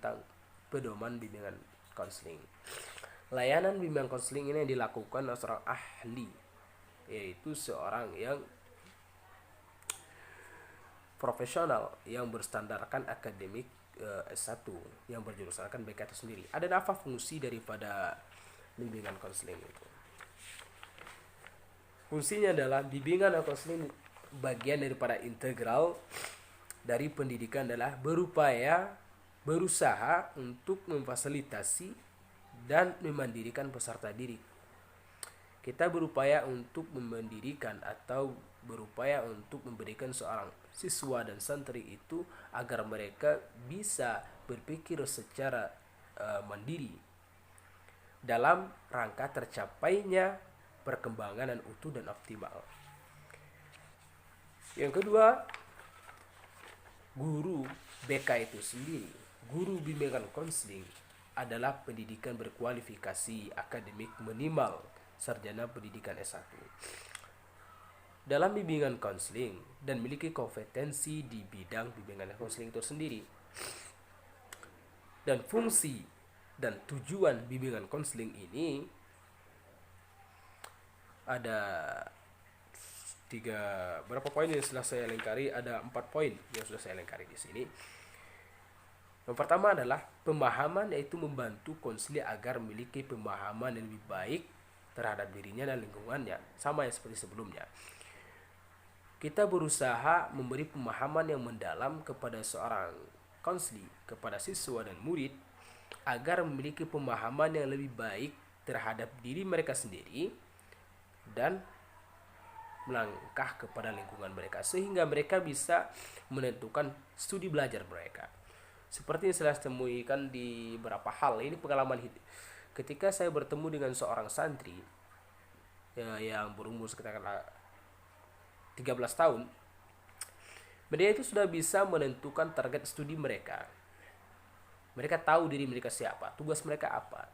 tentang pedoman bimbingan konseling. Layanan bimbingan konseling ini dilakukan oleh seorang ahli, yaitu seorang yang profesional yang berstandarkan akademik S1 yang berjurusankan BK itu sendiri. Ada apa fungsi daripada bimbingan konseling itu? Fungsinya adalah bimbingan atau konseling bagian daripada integral dari pendidikan adalah berusaha untuk memfasilitasi dan memandirikan peserta didik. Kita berupaya untuk memandirikan atau berupaya untuk memberikan seorang siswa dan santri itu agar mereka bisa berpikir secara mandiri dalam rangka tercapainya perkembangan dan utuh dan optimal. Yang kedua, guru BK itu sendiri, guru bimbingan konseling adalah pendidikan berkualifikasi akademik minimal sarjana pendidikan S1 dalam bimbingan konseling dan memiliki kompetensi di bidang bimbingan konseling itu sendiri. Dan fungsi dan tujuan bimbingan konseling ini ada berapa poin yang sudah saya lengkari, ada 4 poin yang sudah saya lengkari di sini. Yang pertama adalah pemahaman, yaitu membantu konselor agar memiliki pemahaman yang lebih baik terhadap dirinya dan lingkungannya, sama yang seperti sebelumnya. Kita berusaha memberi pemahaman yang mendalam kepada seorang konselor, kepada siswa dan murid, agar memiliki pemahaman yang lebih baik terhadap diri mereka sendiri dan melangkah kepada lingkungan mereka, sehingga mereka bisa menentukan studi belajar mereka. Seperti yang saya temukan di beberapa hal, ini pengalaman hidup. Ketika saya bertemu dengan seorang santri yang berumur sekitar 13 tahun, mereka itu sudah bisa menentukan target studi mereka. Mereka tahu diri mereka siapa, tugas mereka apa.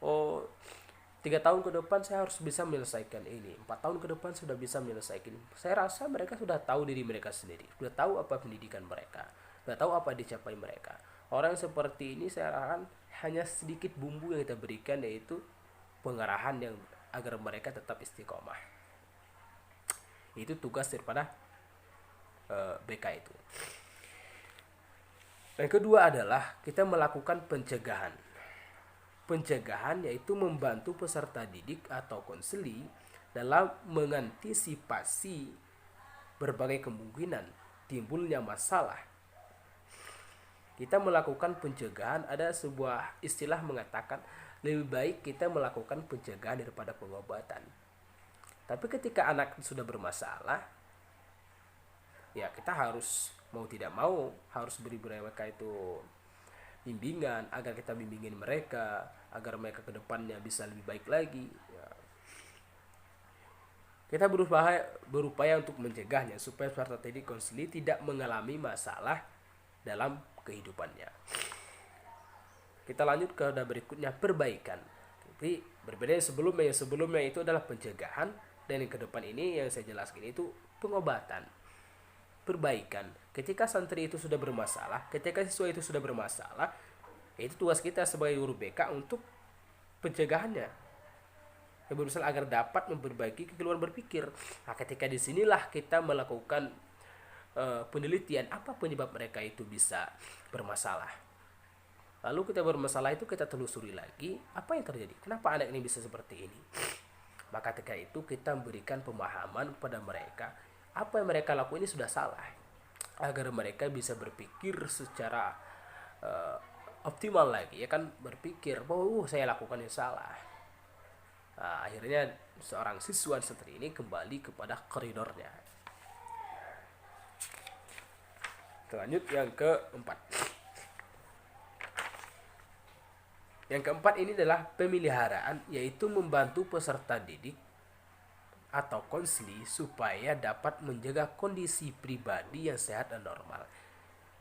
3 tahun ke depan saya harus bisa menyelesaikan ini, 4 tahun ke depan sudah bisa menyelesaikan. Saya rasa mereka sudah tahu diri mereka sendiri, sudah tahu apa pendidikan mereka, sudah tahu apa dicapai mereka. Orang seperti ini saya rasakan hanya sedikit bumbu yang kita berikan, yaitu pengarahan yang agar mereka tetap istiqomah. Itu tugas daripada BK itu. Yang kedua adalah kita melakukan pencegahan. Pencegahan yaitu membantu peserta didik atau konseli dalam mengantisipasi berbagai kemungkinan timbulnya masalah. Kita melakukan pencegahan, ada sebuah istilah mengatakan lebih baik kita melakukan pencegahan daripada pengobatan. Tapi ketika anak sudah bermasalah, ya kita harus mau tidak mau harus beri mereka itu bimbingan, agar kita bimbingin mereka agar mereka ke depannya bisa lebih baik lagi ya. Kita berupaya untuk mencegahnya supaya peserta didik konseli tidak mengalami masalah dalam kehidupannya. Kita lanjut ke berikutnya, perbaikan. Jadi berbeda yang sebelumnya itu adalah pencegahan, dan yang ke depan ini yang saya jelaskan itu pengobatan. Perbaikan, ketika santri itu sudah bermasalah, ketika siswa itu sudah bermasalah, itu tugas kita sebagai guru BK untuk pencegahannya, yang berusaha agar dapat memperbaiki kekeluaran berpikir. Nah, ketika disinilah kita melakukan penelitian apa penyebab mereka itu bisa bermasalah. Lalu kita bermasalah itu kita telusuri lagi apa yang terjadi, kenapa anak ini bisa seperti ini. Maka ketika itu kita memberikan pemahaman kepada mereka, apa yang mereka lakukan ini sudah salah, agar mereka bisa berpikir secara optimal lagi, ya kan, berpikir bahwa saya lakukan yang salah. Nah, akhirnya seorang siswa santri ini kembali kepada koridornya. Lanjut yang keempat. Yang keempat ini adalah pemeliharaan, yaitu membantu peserta didik atau konseli supaya dapat menjaga kondisi pribadi yang sehat dan normal,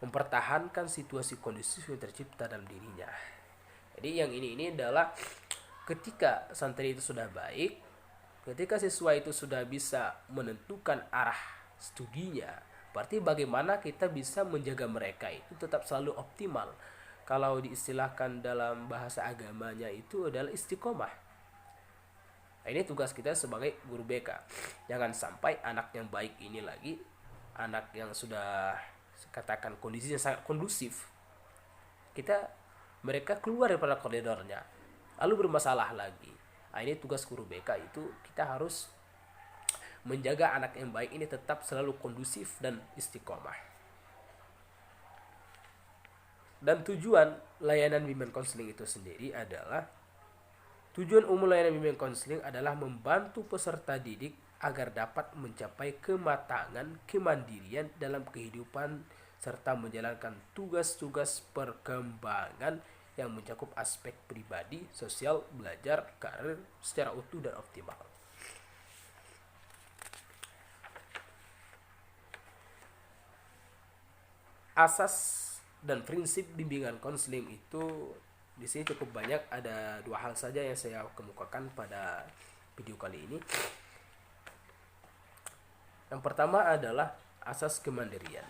mempertahankan situasi kondusif yang tercipta dalam dirinya. Jadi yang ini adalah ketika santri itu sudah baik, ketika siswa itu sudah bisa menentukan arah studinya, Berarti bagaimana kita bisa menjaga mereka itu tetap selalu optimal. Kalau diistilahkan dalam bahasa agamanya itu adalah istiqomah. Nah, ini tugas kita sebagai guru BK. Jangan sampai anak yang baik ini lagi, anak yang sudah katakan kondisinya sangat kondusif, mereka keluar daripada koridornya, lalu bermasalah lagi. Nah, ini tugas guru BK itu kita harus menjaga anak yang baik ini tetap selalu kondusif dan istiqomah. Dan tujuan layanan bimbingan konseling itu sendiri adalah tujuan umum layanan bimbingan konseling adalah membantu peserta didik agar dapat mencapai kematangan, kemandirian dalam kehidupan serta menjalankan tugas-tugas perkembangan yang mencakup aspek pribadi, sosial, belajar, karir secara utuh dan optimal. Asas dan prinsip bimbingan konseling itu di sini cukup banyak, ada 2 hal saja yang saya kemukakan pada video kali ini. Yang pertama adalah asas kemandirian,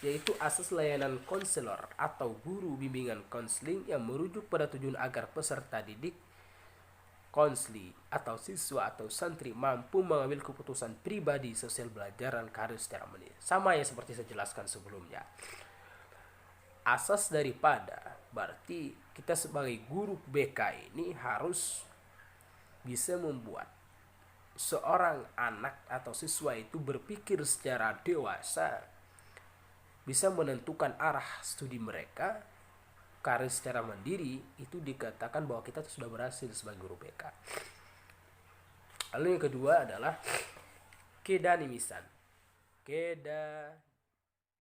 yaitu asas layanan konselor atau guru bimbingan konseling yang merujuk pada tujuan agar peserta didik, konsli atau siswa atau santri mampu mengambil keputusan pribadi, sosial, belajar, dan karir secara mandiri. Sama yang seperti saya jelaskan sebelumnya. Asas daripada berarti kita sebagai guru BK ini harus bisa membuat seorang anak atau siswa itu berpikir secara dewasa, bisa menentukan arah studi mereka, karir secara mandiri. Itu dikatakan bahwa kita sudah berhasil sebagai guru BK. Lalu yang kedua adalah kedanimisan.